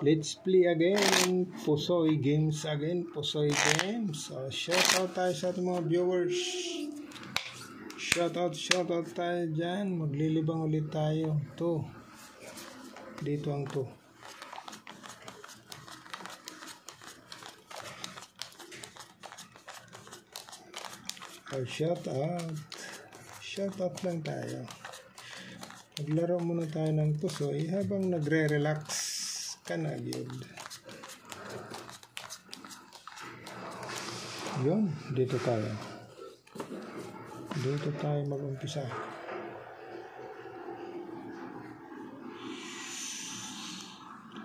Let's play again. Pusoy Games again. Pusoy Games. Shout out tayo sa ating mga viewers. Shout out tayo dyan. Maglilibang ulit tayo. To. Dito ang to. Shout out. Shout out lang tayo. Maglaro muna tayo ng pusoy habang nagre-relax ka na yun. Yun, dito tayo mag-umpisa.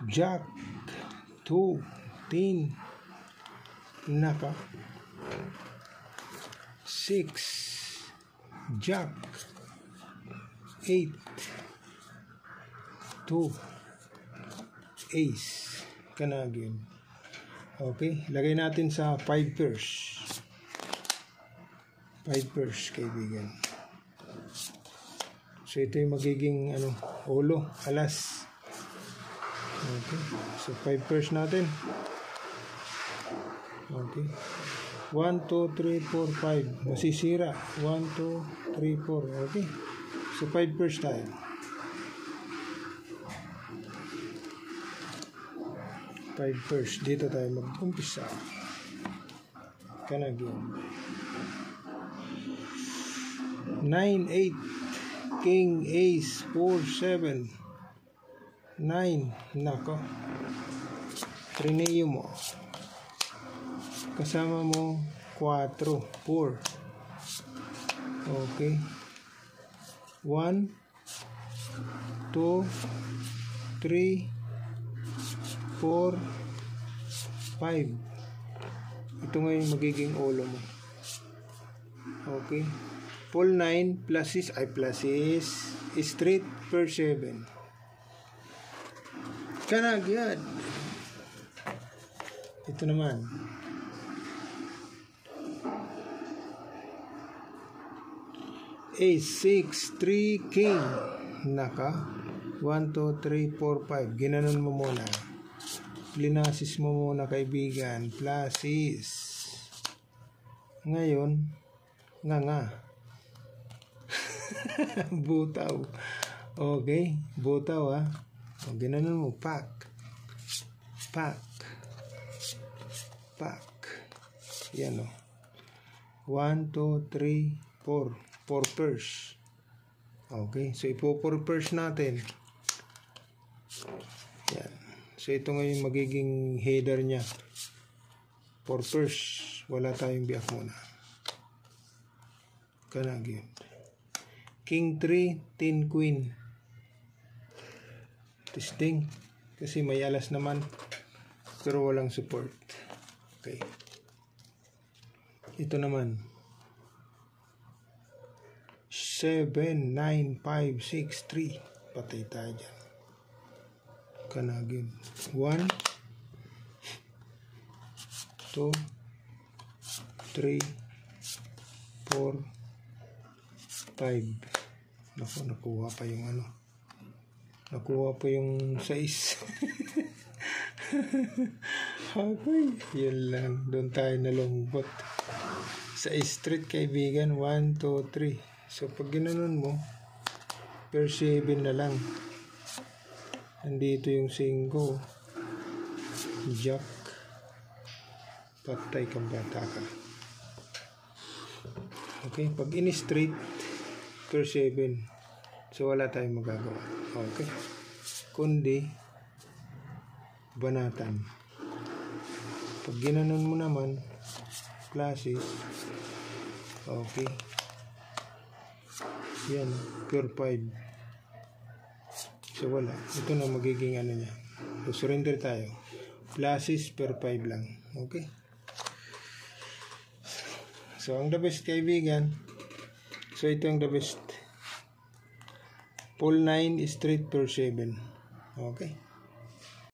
Jack 2 10 naka 6 Jack 8 2 ace kanagin. Okay, lagay natin sa 5 pairs. 5 pairs, kaibigan. So ito yung magiging ulo, alas. Okay, so 5 pairs natin. Okay, 1, 2, 3, 4, 5 masisira. 1, 2, 3, 4. Okay, so 5 pairs tayo. 5 pairs. Dito tayo mag-umpisa. Kanagin. 9, 8. King, Ace, 4, 7. 9. Nako. Trineo mo. Kasama mo 4. 4. Okay. 1, 2, 3, 4, 5. Ito ngayon magiging ulo mo. Okay. Full 9 plus is straight per 7. Kanagyan. Ito naman. Ace 6 3 king. Naka 1 2 3 4 5. Ginanon mo muna. Linasis mo muna, kaibigan. Pluses. Ngayon, nga. Butaw. Okay, butaw ha. O, ginanon mo, pack. Yan o. 1, 2, 3, 4. 4 pairs. Okay, so ipo 4 pairs natin. Yan. So ito ngayon magiging header niya. 4 pairs. Wala tayong biak muna. Kanagin. King 3, 10 queen. Testing. Kasi may alas naman. Pero walang support. Okay. Ito naman. 7, 9, 5, 6, 3. Patay tayo dyan. Kanagin. 1 2 3 4 5. Nakuha pa yung nakuha pa yung 6. Okay, yun lang, doon tayo nalungkot sa street, kaibigan. 1 2 3. So pag ginanon mo per 7 na lang. Nandito yung 5. Jack. Patay kang bata ka. Okay. Pag in-straight, per 7. So, wala tayong magagawa. Okay. Kundi, banatan. Pag ginanon mo naman, classes. Okay. Yan. Per 5. So wala. Ito na magiging niya. So surrender tayo. Pluses per 5 lang. Okay. So ang the best, kaibigan. So ito ang the best. Full 9 straight per 7. Okay.